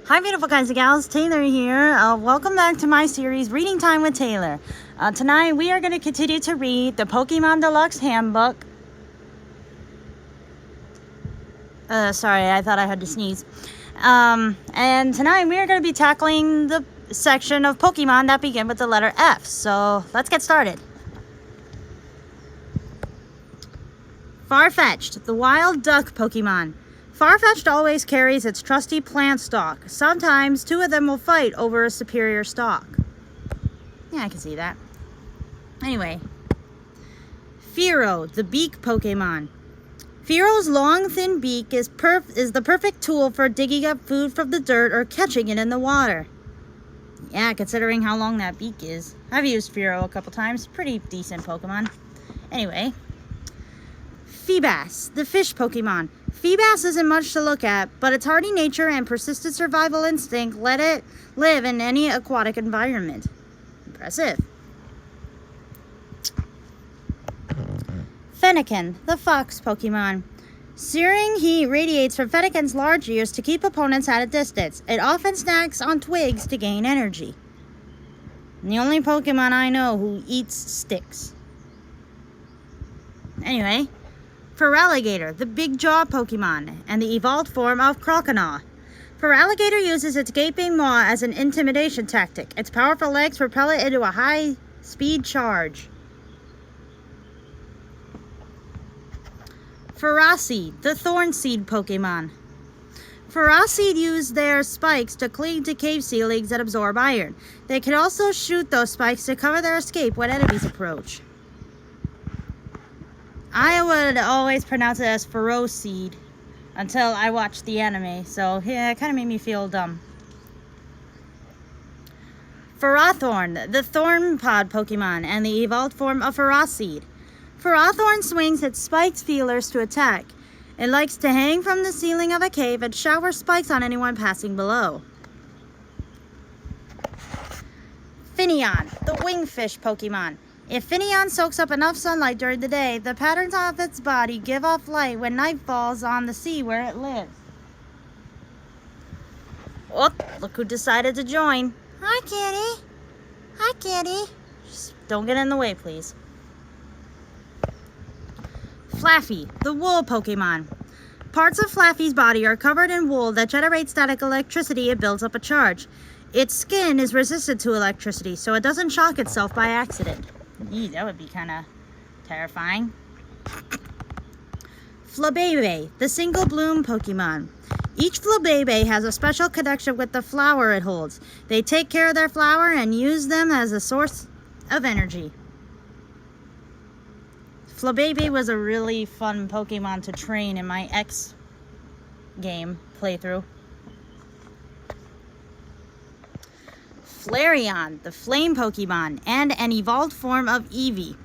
Hi beautiful guys and gals, Taylor here. Welcome back to my series, Reading Time with Taylor. Tonight we are going to continue to read the Pokémon Deluxe Handbook. Sorry, I thought I had to sneeze. And tonight we are going to be tackling the section of Pokemon that begin with the letter F. So let's get started. Farfetch'd, the wild duck Pokemon. Farfetch'd always carries its trusty plant stalk. Sometimes two of them will fight over a superior stalk. Yeah, I can see that. Anyway. Fearow, the beak Pokemon. Fearow's long, thin beak is the perfect tool for digging up food from the dirt or catching it in the water. Yeah, considering how long that beak is. I've used Fearow a couple times. Pretty decent Pokemon. Anyway. Feebas, the fish Pokemon. Feebas isn't much to look at, but its hardy nature and persistent survival instinct let it live in any aquatic environment. Impressive. Fennekin, the fox Pokemon. Searing heat radiates from Fennekin's large ears to keep opponents at a distance. It often snacks on twigs to gain energy. The only Pokemon I know who eats sticks. Anyway. Feraligatr, the big jaw Pokemon, and the evolved form of Croconaw. Feraligatr uses its gaping maw as an intimidation tactic. Its powerful legs propel it into a high-speed charge. Ferroseed, the thorn-seed Pokemon. Ferroseed use their spikes to cling to cave ceilings and absorb iron. They can also shoot those spikes to cover their escape when enemies approach. I would always pronounce it as Ferroseed until I watched the anime, so yeah, it kind of made me feel dumb. Ferrothorn, the thorn pod Pokemon, and the evolved form of Ferroseed. Ferrothorn swings its spiked feelers to attack. It likes to hang from the ceiling of a cave and shower spikes on anyone passing below. Finneon, the wingfish Pokemon. If Finneon soaks up enough sunlight during the day, the patterns of its body give off light when night falls on the sea where it lives. Oh, look who decided to join. Hi, kitty. Hi, kitty. Just don't get in the way, please. Flaffy, the wool Pokemon. Parts of Flaffy's body are covered in wool that generates static electricity and builds up a charge. Its skin is resistant to electricity, so it doesn't shock itself by accident. Eee, that would be kind of terrifying. Flabebe, the single bloom Pokemon. Each Flabebe has a special connection with the flower it holds. They take care of their flower and use them as a source of energy. Flabebe was a really fun Pokemon to train in my X game playthrough. Flareon, the flame Pokemon, and an evolved form of Eevee.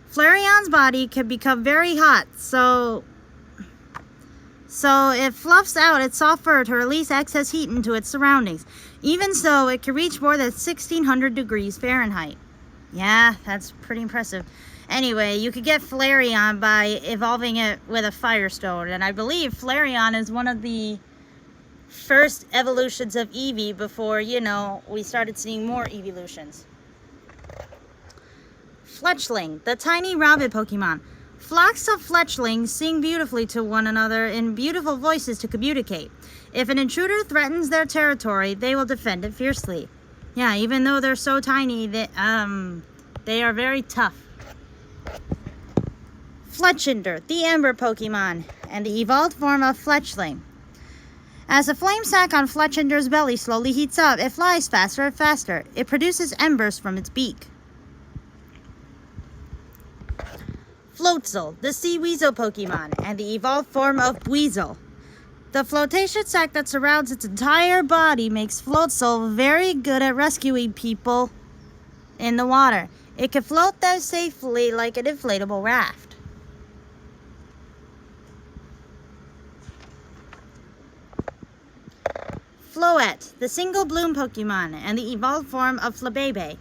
Flareon's body can become very hot, so it fluffs out its soft fur to release excess heat into its surroundings. Even so, it can reach more than 1600 degrees Fahrenheit. Yeah, that's pretty impressive. Anyway, you could get Flareon by evolving it with a Firestone, and I believe Flareon is one of the first evolutions of Eevee before, we started seeing more evolutions. Fletchling, the tiny rabbit Pokemon. Flocks of fletchlings sing beautifully to one another in beautiful voices to communicate. If an intruder threatens their territory, they will defend it fiercely. Yeah, even though they're so tiny, they are very tough. Fletchinder, the ember Pokemon, and the evolved form of Fletchling. As the flame sac on Fletchinder's belly slowly heats up, it flies faster and faster. It produces embers from its beak. Floatzel, the sea weasel Pokemon, and the evolved form of Weasel. The flotation sac that surrounds its entire body makes Floatzel very good at rescuing people in the water. It can float them safely like an inflatable raft. Floette, the single bloom Pokemon, and the evolved form of Flabebe.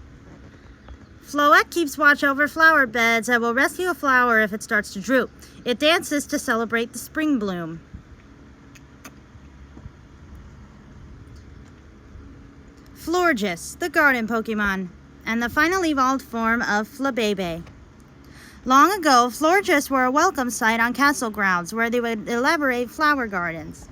Floette keeps watch over flower beds and will rescue a flower if it starts to droop. It dances to celebrate the spring bloom. Florges, the garden Pokemon, and the final evolved form of Flabebe. Long ago, Florges were a welcome sight on castle grounds where they would elaborate flower gardens.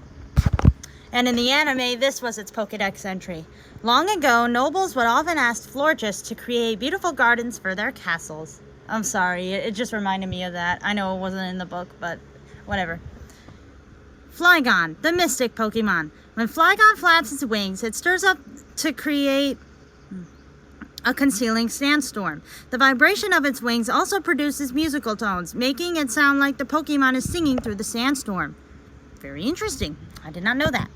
And in the anime, this was its Pokédex entry. Long ago, nobles would often ask Florges to create beautiful gardens for their castles. I'm sorry, it just reminded me of that. I know it wasn't in the book, but whatever. Flygon, the mystic Pokemon. When Flygon flaps its wings, it stirs up to create a concealing sandstorm. The vibration of its wings also produces musical tones, making it sound like the Pokemon is singing through the sandstorm. Very interesting. I did not know that.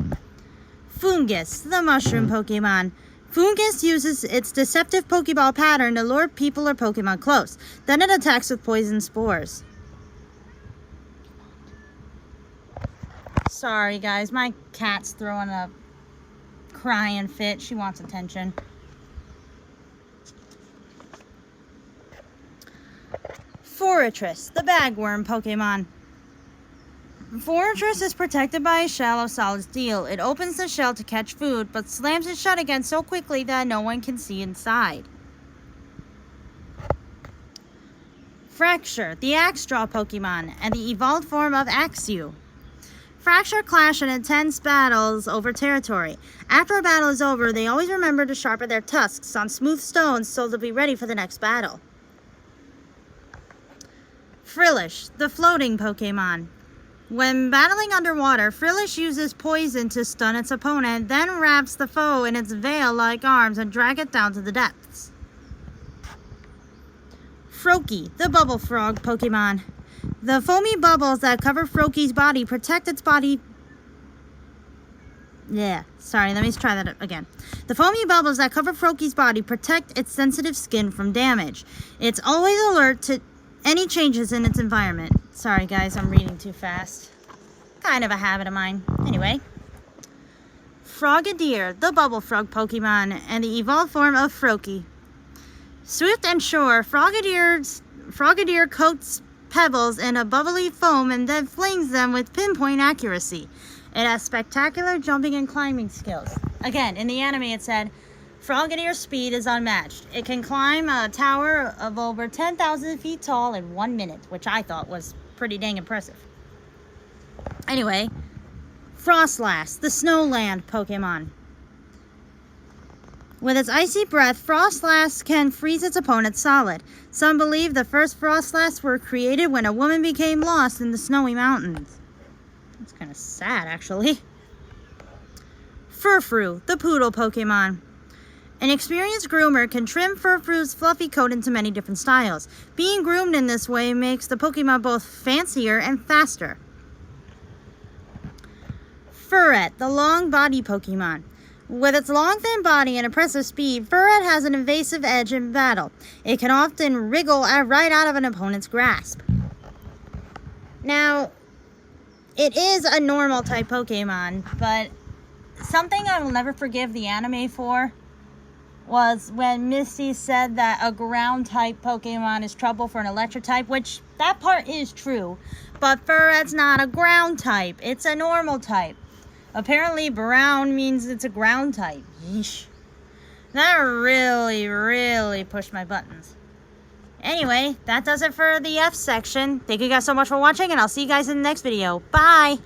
Fungus, the mushroom Pokemon. Fungus uses its deceptive Pokeball pattern to lure people or Pokemon close. Then it attacks with poison spores. Sorry guys, my cat's throwing a crying fit. She wants attention. Forretress, the bagworm Pokemon. Forretress is protected by a shell of solid steel. It opens the shell to catch food, but slams it shut again so quickly that no one can see inside. Fracture, the axe straw Pokemon, and the evolved form of Axew. Fracture clash in intense battles over territory. After a battle is over, they always remember to sharpen their tusks on smooth stones so they'll be ready for the next battle. Frillish, the floating Pokemon. When battling underwater, Frillish uses poison to stun its opponent, then wraps the foe in its veil-like arms and drag it down to the depths. Froakie, the bubble frog Pokemon. The foamy bubbles that cover Froakie's body protect its body... let me try that again. The foamy bubbles that cover Froakie's body protect its sensitive skin from damage. It's always alert to any changes in its environment. Sorry guys, I'm reading too fast. Kind of a habit of mine. Anyway. Frogadier, the bubble frog Pokemon, and the evolved form of Froakie. Swift and sure, Frogadier coats pebbles in a bubbly foam and then flings them with pinpoint accuracy. It has spectacular jumping and climbing skills. Again, in the anime it said, Frogadier's speed is unmatched. It can climb a tower of over 10,000 feet tall in 1 minute, which I thought was pretty dang impressive. Anyway, Frostlass, the Snowland Pokemon. With its icy breath, Frostlass can freeze its opponent solid. Some believe the first Frostlass were created when a woman became lost in the snowy mountains. That's kind of sad, actually. Furfrou, the poodle Pokemon. An experienced groomer can trim Furfrou's fluffy coat into many different styles. Being groomed in this way makes the Pokemon both fancier and faster. Furret, the long body Pokemon. With its long thin body and impressive speed, Furret has an evasive edge in battle. It can often wriggle right out of an opponent's grasp. Now, it is a normal type Pokemon, but something I will never forgive the anime for was when Misty said that a ground type Pokemon is trouble for an electric type, which that part is true, but Furret's not a ground type, it's a normal type. Apparently brown means it's a ground type. Yeesh. That really pushed my buttons. Anyway, that does it for the F section. Thank you guys so much for watching, and I'll see you guys in the next video. Bye!